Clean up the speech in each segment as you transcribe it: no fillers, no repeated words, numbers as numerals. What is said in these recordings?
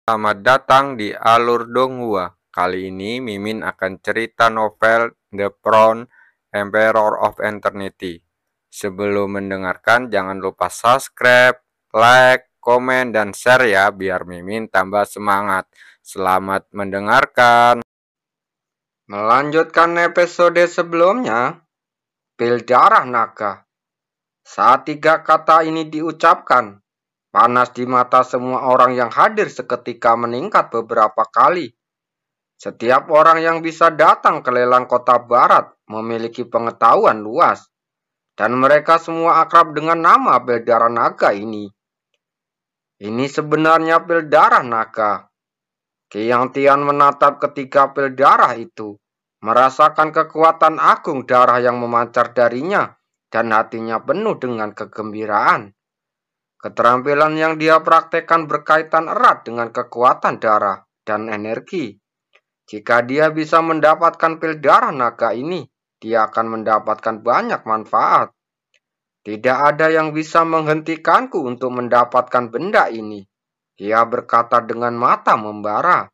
Selamat datang di Alur Donghua. Kali ini Mimin akan cerita novel The Crown Emperor of Eternity. Sebelum mendengarkan jangan lupa subscribe, like, komen, dan share ya biar Mimin tambah semangat. Selamat mendengarkan. Melanjutkan episode sebelumnya, pil darah naga. Saat tiga kata ini diucapkan, panas di mata semua orang yang hadir seketika meningkat beberapa kali. Setiap orang yang bisa datang ke lelang kota barat memiliki pengetahuan luas, dan mereka semua akrab dengan nama pil darah naga ini. Ini sebenarnya pil darah naga. Kiang Tian menatap ketiga pil darah itu, merasakan kekuatan agung darah yang memancar darinya, dan hatinya penuh dengan kegembiraan. Keterampilan yang dia praktekkan berkaitan erat dengan kekuatan darah dan energi. Jika dia bisa mendapatkan pil darah naga ini, dia akan mendapatkan banyak manfaat. Tidak ada yang bisa menghentikanku untuk mendapatkan benda ini, dia berkata dengan mata membara.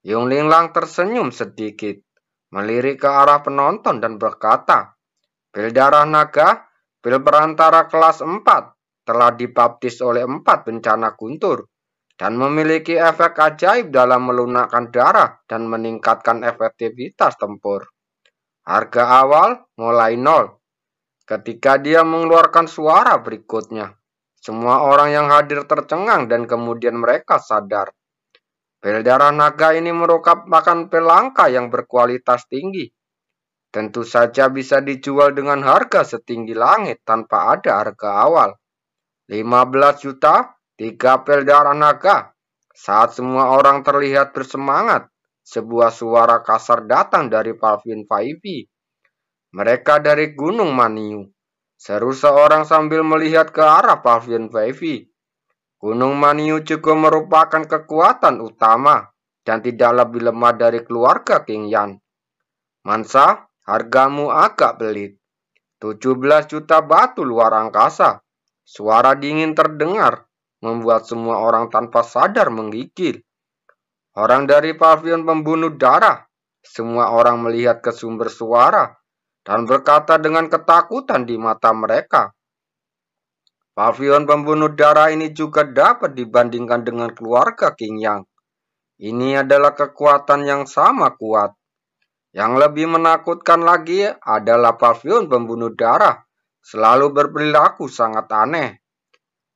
Yung Linglang tersenyum sedikit, melirik ke arah penonton dan berkata, pil darah naga, pil perantara kelas 4, telah dibaptis oleh 4 bencana guntur dan memiliki efek ajaib dalam melunakkan darah dan meningkatkan efektivitas tempur. Harga awal mulai 0. Ketika dia mengeluarkan suara berikutnya, semua orang yang hadir tercengang dan kemudian mereka sadar. Pil darah naga ini merupakan pil langka yang berkualitas tinggi. Tentu saja bisa dijual dengan harga setinggi langit tanpa ada harga awal. 15 juta, 3 pil darah naga. Saat semua orang terlihat bersemangat, sebuah suara kasar datang dari Palvin Faivi. Mereka dari Gunung Maniu. Seru seorang sambil melihat ke arah Palvin Faivi. Gunung Maniu juga merupakan kekuatan utama dan tidak lebih lemah dari keluarga King Yan. Mansa, hargamu agak pelit. 17 juta batu luar angkasa. Suara dingin terdengar, membuat semua orang tanpa sadar menggigil. Orang dari pavilion pembunuh darah. Semua orang melihat ke sumber suara dan berkata dengan ketakutan di mata mereka. Pavilion pembunuh darah ini juga dapat dibandingkan dengan keluarga King Yang. Ini adalah kekuatan yang sama kuat. Yang lebih menakutkan lagi adalah pavilion pembunuh darah selalu berperilaku sangat aneh.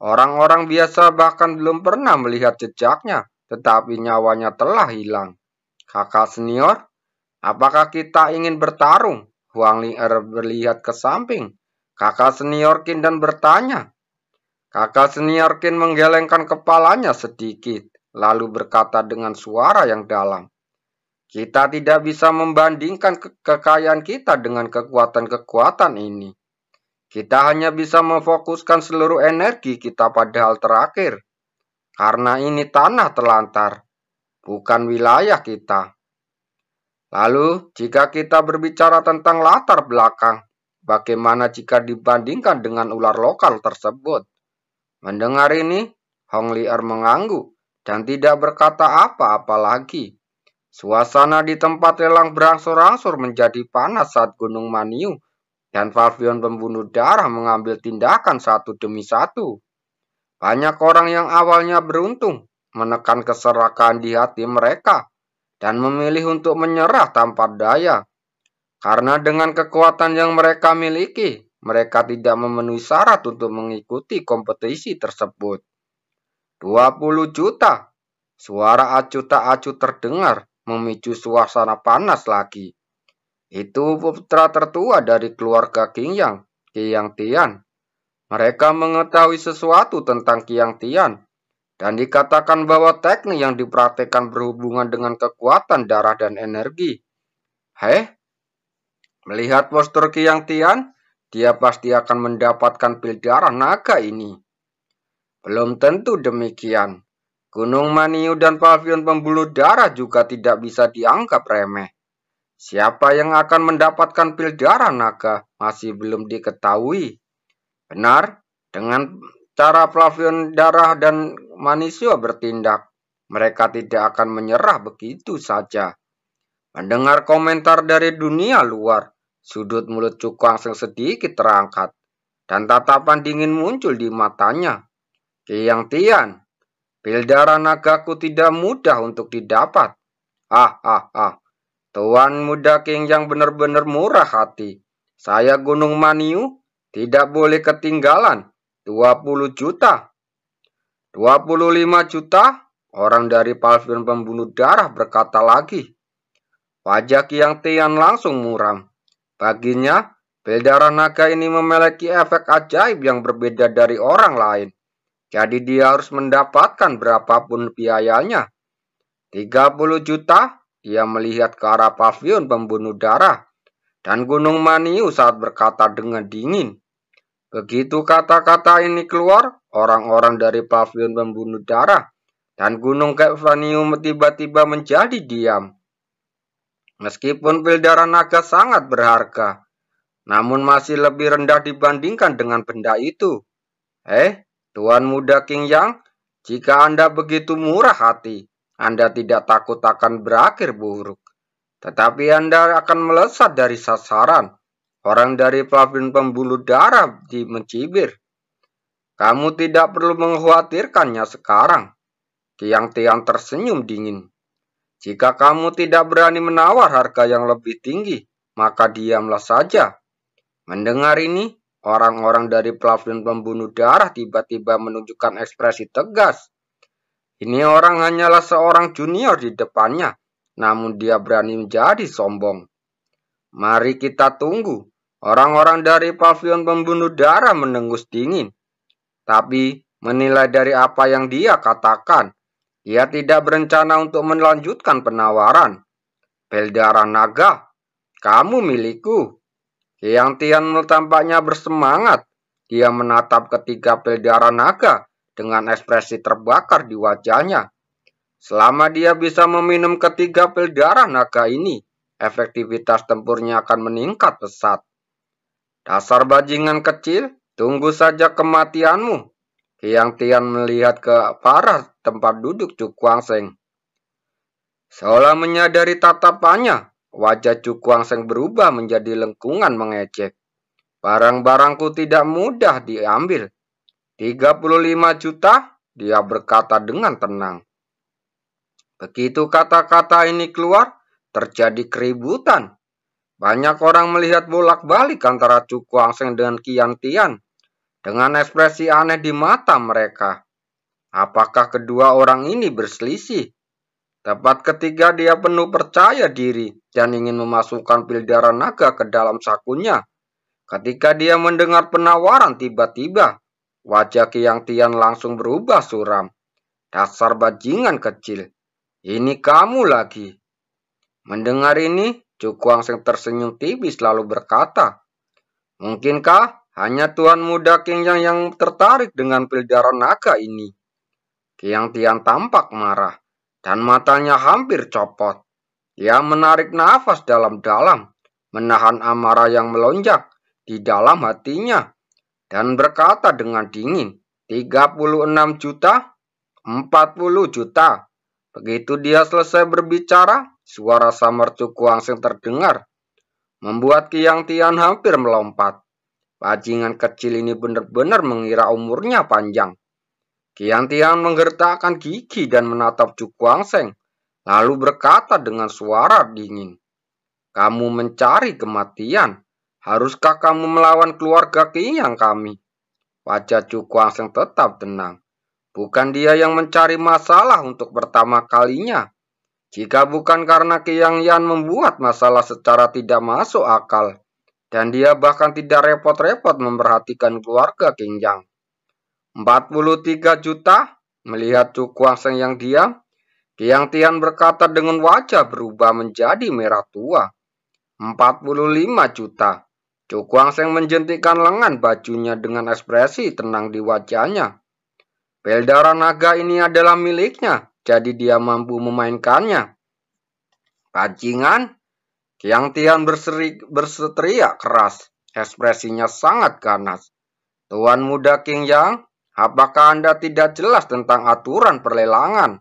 Orang-orang biasa bahkan belum pernah melihat jejaknya, tetapi nyawanya telah hilang. Kakak senior, apakah kita ingin bertarung? Huang Lier melihat ke samping. Kakak senior Qin dan bertanya. Kakak senior Qin menggelengkan kepalanya sedikit, lalu berkata dengan suara yang dalam. Kita tidak bisa membandingkan kekayaan kita dengan kekuatan-kekuatan ini. Kita hanya bisa memfokuskan seluruh energi kita pada hal terakhir. Karena ini tanah terlantar, bukan wilayah kita. Lalu, jika kita berbicara tentang latar belakang, bagaimana jika dibandingkan dengan ular lokal tersebut? Mendengar ini, Hong Lier mengangguk dan tidak berkata apa-apa lagi. Suasana di tempat lelang berangsur-angsur menjadi panas saat Gunung Maniu dan pavilion pembunuh darah mengambil tindakan satu demi satu. Banyak orang yang awalnya beruntung menekan keserakahan di hati mereka dan memilih untuk menyerah tanpa daya. Karena dengan kekuatan yang mereka miliki, mereka tidak memenuhi syarat untuk mengikuti kompetisi tersebut. 20 juta. Suara acuh tak acuh terdengar, memicu suasana panas lagi. Itu putra tertua dari keluarga King Yang, Kiang Tian. Mereka mengetahui sesuatu tentang Kiang Tian, dan dikatakan bahwa teknik yang dipraktekkan berhubungan dengan kekuatan darah dan energi. Melihat postur Kiang Tian, dia pasti akan mendapatkan pil darah naga ini. Belum tentu demikian. Gunung Maniu dan pavilion pembuluh darah juga tidak bisa dianggap remeh. Siapa yang akan mendapatkan pil darah naga masih belum diketahui. Benar, dengan cara pavilion darah dan manusia bertindak, mereka tidak akan menyerah begitu saja. Mendengar komentar dari dunia luar, sudut mulut Cukang Seng sedikit terangkat, dan tatapan dingin muncul di matanya. Kiang Tian, pil darah nagaku tidak mudah untuk didapat. Tuan muda King yang benar-benar murah hati. Saya Gunung Maniu tidak boleh ketinggalan. 20 juta. 25 juta? Orang dari Pavilion Pembunuh Darah berkata lagi. Wajah Kiang Tian langsung muram. Baginya, pil darah naga ini memiliki efek ajaib yang berbeda dari orang lain. Jadi dia harus mendapatkan berapapun biayanya. 30 juta? Dia melihat ke arah Pavilion Pembunuh Darah dan Gunung Maniu saat berkata dengan dingin. Begitu kata-kata ini keluar, orang-orang dari Pavilion Pembunuh Darah dan Gunung Maniu tiba-tiba menjadi diam. Meskipun pil darah naga sangat berharga, namun masih lebih rendah dibandingkan dengan benda itu. Tuan muda King Yang, jika Anda begitu murah hati, Anda tidak takut akan berakhir buruk. Tetapi Anda akan melesat dari sasaran. Orang dari Pavilion Pembunuh Darah mencibir. Kamu tidak perlu mengkhawatirkannya sekarang. Kiang Tian tersenyum dingin. Jika kamu tidak berani menawar harga yang lebih tinggi, maka diamlah saja. Mendengar ini, orang-orang dari Pavilion Pembunuh Darah tiba-tiba menunjukkan ekspresi tegas. Ini orang hanyalah seorang junior di depannya, namun dia berani menjadi sombong. Mari kita tunggu. Orang-orang dari Pavilion Pembunuh Darah mendengus dingin. Tapi menilai dari apa yang dia katakan, dia tidak berencana untuk melanjutkan penawaran. Pil darah naga, kamu milikku. Kiang Tian tampaknya bersemangat. Dia menatap ketiga pil darah naga dengan ekspresi terbakar di wajahnya. Selama dia bisa meminum ketiga pil darah naga ini, efektivitas tempurnya akan meningkat pesat. Dasar bajingan kecil, tunggu saja kematianmu. Kiang Tian melihat ke arah tempat duduk Cukang Seng. Seolah menyadari tatapannya, wajah Cukang Seng berubah menjadi lengkungan mengejek. Barang-barangku tidak mudah diambil. 35 juta, dia berkata dengan tenang. Begitu kata-kata ini keluar, terjadi keributan. Banyak orang melihat bolak-balik antara Cukang Seng dengan Kiang Tian. Dengan ekspresi aneh di mata mereka. Apakah kedua orang ini berselisih? Tepat ketika dia penuh percaya diri dan ingin memasukkan pil darah naga ke dalam sakunya. Ketika dia mendengar penawaran tiba-tiba, wajah Kiang Tian langsung berubah suram. Dasar bajingan kecil. Ini kamu lagi. Mendengar ini, Cukang Seng tersenyum tipis lalu berkata, mungkinkah hanya Tuan muda King yang tertarik dengan pil darah naga ini? Kiang Tian tampak marah dan matanya hampir copot. Dia menarik nafas dalam-dalam, menahan amarah yang melonjak di dalam hatinya, dan berkata dengan dingin, 36 juta? 40 juta. Begitu dia selesai berbicara, suara samar Cukang Seng terdengar, membuat Kiang Tian hampir melompat. Bajingan kecil ini benar-benar mengira umurnya panjang. Kiang Tian menggertakkan gigi dan menatap Cukang Seng, lalu berkata dengan suara dingin, kamu mencari kematian. Haruskah kamu melawan keluarga Kiang kami? Wajah Cukang Seng tetap tenang. Bukan dia yang mencari masalah untuk pertama kalinya. Jika bukan karena Kiang Yan membuat masalah secara tidak masuk akal, dan dia bahkan tidak repot-repot memperhatikan keluarga King Yang. 43 juta? Melihat Cukang Seng yang diam, Kiang Tian berkata dengan wajah berubah menjadi merah tua. 45 juta. Cukang Seng menjentikkan lengan bajunya dengan ekspresi tenang di wajahnya. Pil darah naga ini adalah miliknya, jadi dia mampu memainkannya. Bajingan! Kiang Tian berseteriak keras, ekspresinya sangat ganas. Tuan muda King Yang, apakah Anda tidak jelas tentang aturan perlelangan?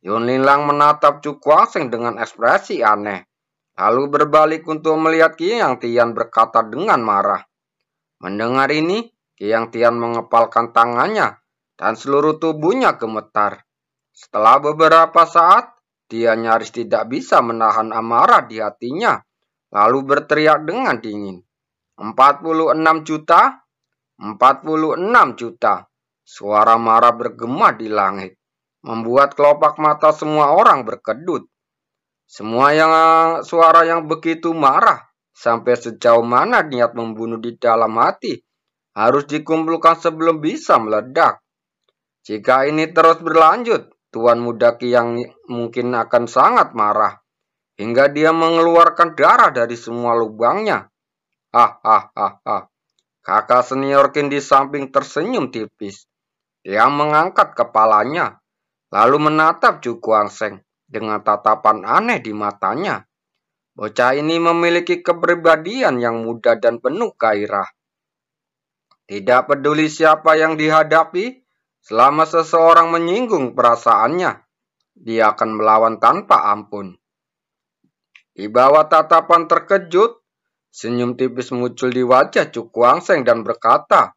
Yun Linlang menatap Chu Guangsheng dengan ekspresi aneh, lalu berbalik untuk melihat Qiang Tian berkata dengan marah. Mendengar ini, Qiang Tian mengepalkan tangannya dan seluruh tubuhnya gemetar. Setelah beberapa saat, dia nyaris tidak bisa menahan amarah di hatinya, lalu berteriak dengan dingin. 46 juta? 46 juta. Suara marah bergema di langit, membuat kelopak mata semua orang berkedut. Suara yang begitu marah, sampai sejauh mana niat membunuh di dalam hati, harus dikumpulkan sebelum bisa meledak. Jika ini terus berlanjut, Tuan Muda Qiang mungkin akan sangat marah, hingga dia mengeluarkan darah dari semua lubangnya. Hahaha. Kakak senior Qin di samping tersenyum tipis. Dia mengangkat kepalanya, lalu menatap Chu Guangsheng dengan tatapan aneh di matanya. Bocah ini memiliki kepribadian yang muda dan penuh gairah. Tidak peduli siapa yang dihadapi, selama seseorang menyinggung perasaannya, dia akan melawan tanpa ampun. Di bawah tatapan terkejut, senyum tipis muncul di wajah Chu Guangsheng dan berkata,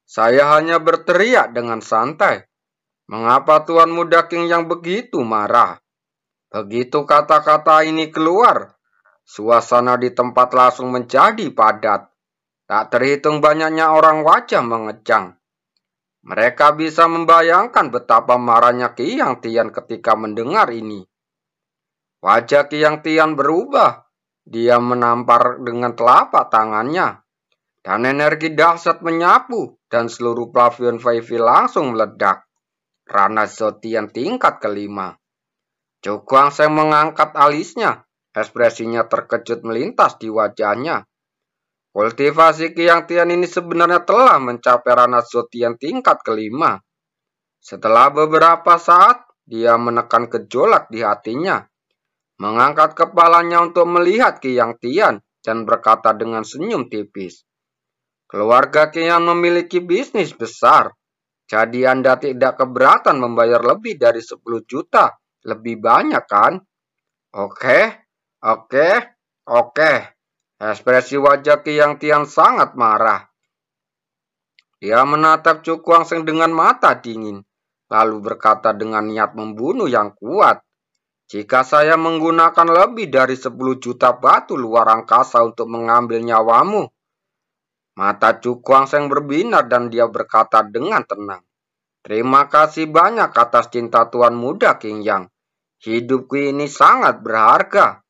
"Saya hanya berteriak dengan santai. Mengapa Tuan Muda King yang begitu marah?" Begitu kata-kata ini keluar, suasana di tempat langsung menjadi padat. Tak terhitung banyaknya orang wajah mengejang. Mereka bisa membayangkan betapa marahnya Qiang Tian ketika mendengar ini. Wajah Qiang Tian berubah. Dia menampar dengan telapak tangannya. Dan energi dahsyat menyapu dan seluruh pavion Veifi langsung meledak. Rana Zotian tingkat kelima. Chu Guangsheng mengangkat alisnya. Ekspresinya terkejut melintas di wajahnya. Kultivasi Qiang Tian ini sebenarnya telah mencapai Rana Zotian tingkat kelima. Setelah beberapa saat, dia menekan gejolak di hatinya. Mengangkat kepalanya untuk melihat Qiang Tian dan berkata dengan senyum tipis. Keluarga Qiang memiliki bisnis besar. Jadi Anda tidak keberatan membayar lebih dari 10 juta. Lebih banyak kan? Oke. Ekspresi wajah Qiang Tian sangat marah. Dia menatap Chu Guangsheng dengan mata dingin, lalu berkata dengan niat membunuh yang kuat. Jika saya menggunakan lebih dari 10 juta batu luar angkasa untuk mengambil nyawamu. Mata Chu Guangsheng berbinar dan dia berkata dengan tenang. Terima kasih banyak atas cinta Tuan Muda Qingyang. Hidupku ini sangat berharga.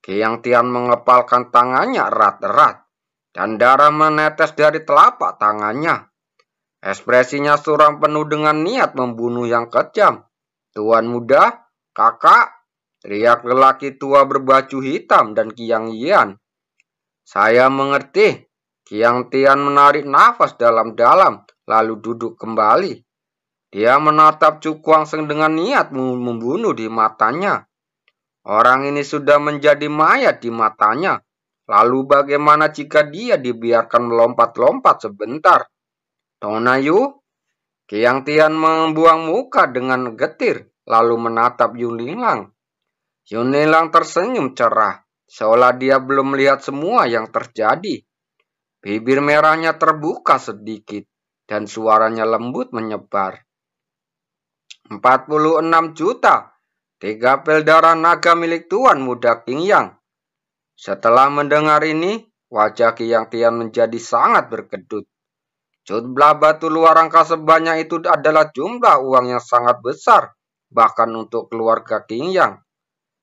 Qiang Tian mengepalkan tangannya erat-erat, dan darah menetes dari telapak tangannya. Ekspresinya suram penuh dengan niat membunuh yang kejam. Tuan Muda, kakak, teriak lelaki tua berbaju hitam dan Qiang Yian. Saya mengerti. Qiang Tian menarik nafas dalam-dalam, lalu duduk kembali. Dia menatap Chu Guangsheng dengan niat membunuh di matanya. Orang ini sudah menjadi mayat di matanya. Lalu bagaimana jika dia dibiarkan melompat-lompat sebentar? Tonayu? Qiang Tian membuang muka dengan getir, lalu menatap Yun Linlang. Yun Linlang tersenyum cerah, seolah dia belum melihat semua yang terjadi. Bibir merahnya terbuka sedikit, dan suaranya lembut menyebar. 46 juta. 3 pel darah naga milik Tuan Muda Qingyang. Setelah mendengar ini, wajah Qiang Tian menjadi sangat berkedut. Jumlah batu luar angkasa sebanyak itu adalah jumlah uang yang sangat besar, bahkan untuk keluarga Qingyang.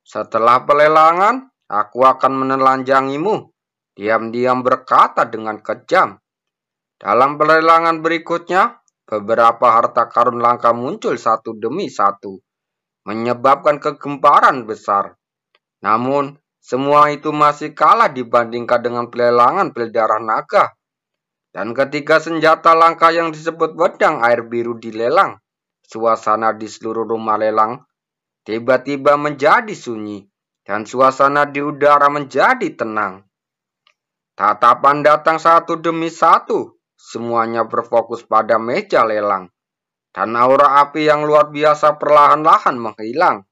Setelah pelelangan, aku akan menelanjangimu. Diam-diam berkata dengan kejam. Dalam pelelangan berikutnya, beberapa harta karun langka muncul satu demi satu, menyebabkan kegemparan besar. Namun, semua itu masih kalah dibandingkan dengan pelelangan pil darah naga. Dan ketika senjata langka yang disebut pedang air biru dilelang, suasana di seluruh rumah lelang tiba-tiba menjadi sunyi, dan suasana di udara menjadi tenang. Tatapan datang satu demi satu, semuanya berfokus pada meja lelang. dan aura api yang luar biasa perlahan-lahan menghilang.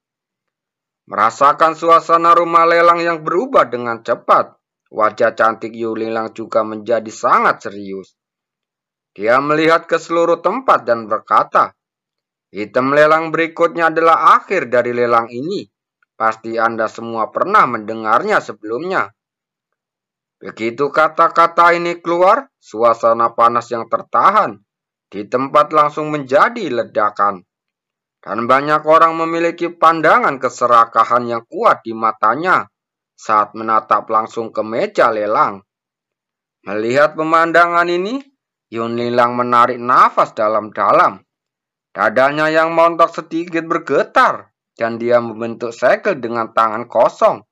Merasakan suasana rumah lelang yang berubah dengan cepat, wajah cantik Yulilang juga menjadi sangat serius. Dia melihat ke seluruh tempat dan berkata, "Item lelang berikutnya adalah akhir dari lelang ini. Pasti Anda semua pernah mendengarnya sebelumnya." Begitu kata-kata ini keluar, suasana panas yang tertahan di tempat langsung menjadi ledakan. Dan banyak orang memiliki pandangan keserakahan yang kuat di matanya saat menatap langsung ke meja lelang. Melihat pemandangan ini, Yun Lilang menarik nafas dalam-dalam. Dadanya yang montok sedikit bergetar, dan dia membentuk segel dengan tangan kosong,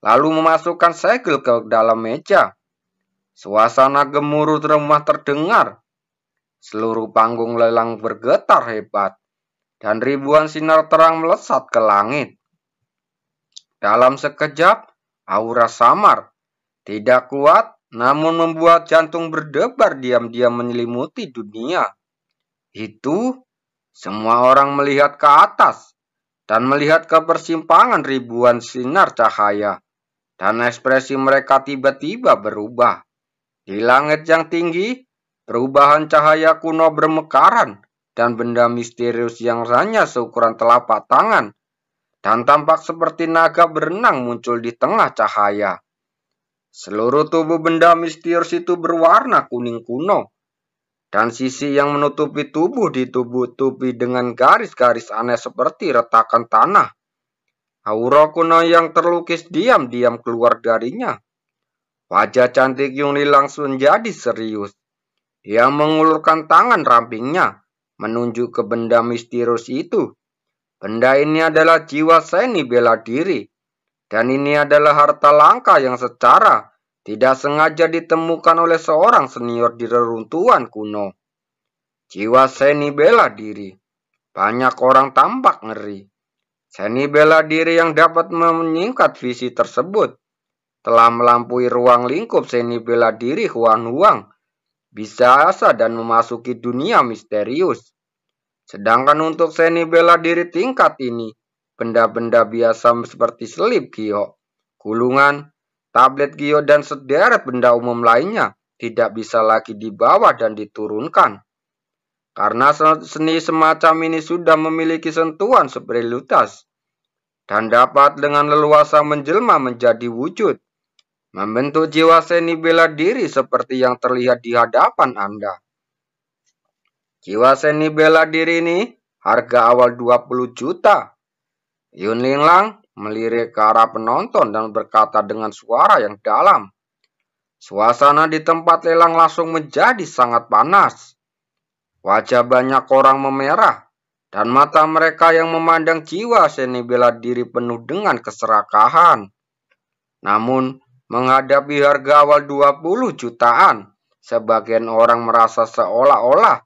lalu memasukkan segel ke dalam meja. Suasana gemuruh rumah terdengar. Seluruh panggung lelang bergetar hebat, dan ribuan sinar terang melesat ke langit. Dalam sekejap, aura samar, tidak kuat, namun membuat jantung berdebar diam-diam menyelimuti dunia. Itu, semua orang melihat ke atas, dan melihat ke persimpangan ribuan sinar cahaya, dan ekspresi mereka tiba-tiba berubah. Di langit yang tinggi, perubahan cahaya kuno bermekaran, dan benda misterius yang hanya seukuran telapak tangan dan tampak seperti naga berenang muncul di tengah cahaya. Seluruh tubuh benda misterius itu berwarna kuning kuno, dan sisi yang menutupi tubuh ditutupi dengan garis-garis aneh seperti retakan tanah. Aura kuno yang terlukis diam-diam keluar darinya. Wajah cantik Yuli langsung menjadi serius. Dia mengulurkan tangan rampingnya menunjuk ke benda misterius itu. Benda ini adalah jiwa seni bela diri, dan ini adalah harta langka yang secara tidak sengaja ditemukan oleh seorang senior di reruntuhan kuno. Jiwa seni bela diri. Banyak orang tampak ngeri. Seni bela diri yang dapat menyingkat visi tersebut telah melampaui ruang lingkup seni bela diri Huan-Huang, biasa dan memasuki dunia misterius. Sedangkan untuk seni bela diri tingkat ini, benda-benda biasa seperti selip giok, gulungan, tablet giok, dan sederet benda umum lainnya tidak bisa lagi dibawa dan diturunkan. Karena seni semacam ini sudah memiliki sentuhan spiritualitas dan dapat dengan leluasa menjelma menjadi wujud, membentuk jiwa seni bela diri seperti yang terlihat di hadapan Anda. Jiwa seni bela diri ini harga awal 20 juta. Yun Lilang melirik ke arah penonton dan berkata dengan suara yang dalam. Suasana di tempat lelang langsung menjadi sangat panas. Wajah banyak orang memerah, dan mata mereka yang memandang jiwa seni bela diri penuh dengan keserakahan. Namun, menghadapi harga awal 20 jutaan, sebagian orang merasa seolah-olah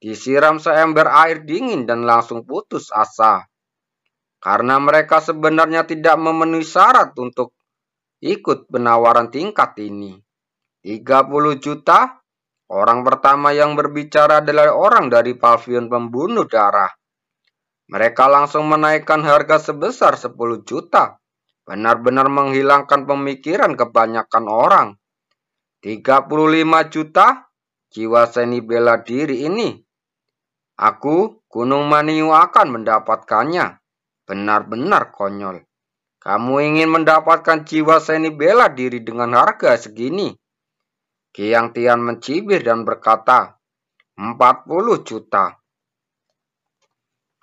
disiram seember air dingin dan langsung putus asa. Karena mereka sebenarnya tidak memenuhi syarat untuk ikut penawaran tingkat ini. 30 juta? Orang pertama yang berbicara adalah orang dari pavilion pembunuh darah. Mereka langsung menaikkan harga sebesar 10 juta. Benar-benar menghilangkan pemikiran kebanyakan orang. 35 juta? Jiwa seni bela diri ini. Aku, Gunung Maniu, akan mendapatkannya. Benar-benar konyol. Kamu ingin mendapatkan jiwa seni bela diri dengan harga segini? Kiang Tian mencibir dan berkata, 40 juta.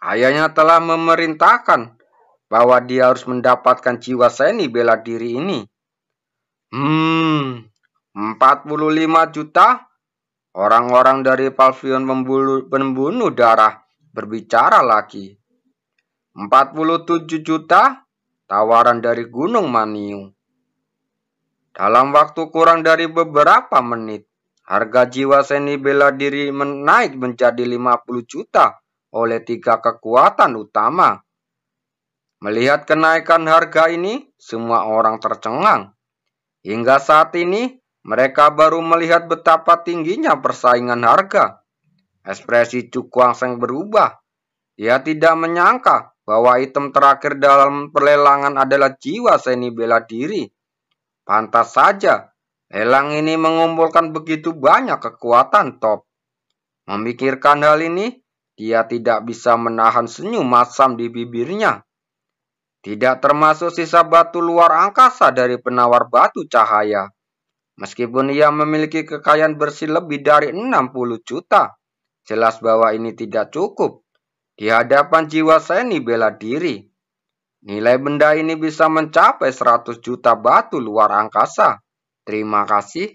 Ayahnya telah memerintahkan bahwa dia harus mendapatkan jiwa seni bela diri ini. 45 juta? Orang-orang dari pavilion pembunuh darah berbicara lagi. 47 juta? Tawaran dari Gunung Maniu. Dalam waktu kurang dari beberapa menit, harga jiwa seni bela diri menaik menjadi 50 juta oleh 3 kekuatan utama. Melihat kenaikan harga ini, semua orang tercengang. Hingga saat ini, mereka baru melihat betapa tingginya persaingan harga. Ekspresi Cukuang Seng berubah. Dia tidak menyangka bahwa item terakhir dalam perlelangan adalah jiwa seni bela diri. Pantas saja, lelang ini mengumpulkan begitu banyak kekuatan top. Memikirkan hal ini, dia tidak bisa menahan senyum masam di bibirnya. Tidak termasuk sisa batu luar angkasa dari penawar batu cahaya. Meskipun ia memiliki kekayaan bersih lebih dari 60 juta, jelas bahwa ini tidak cukup di hadapan jiwa seni bela diri. Nilai benda ini bisa mencapai 100 juta batu luar angkasa. Terima kasih.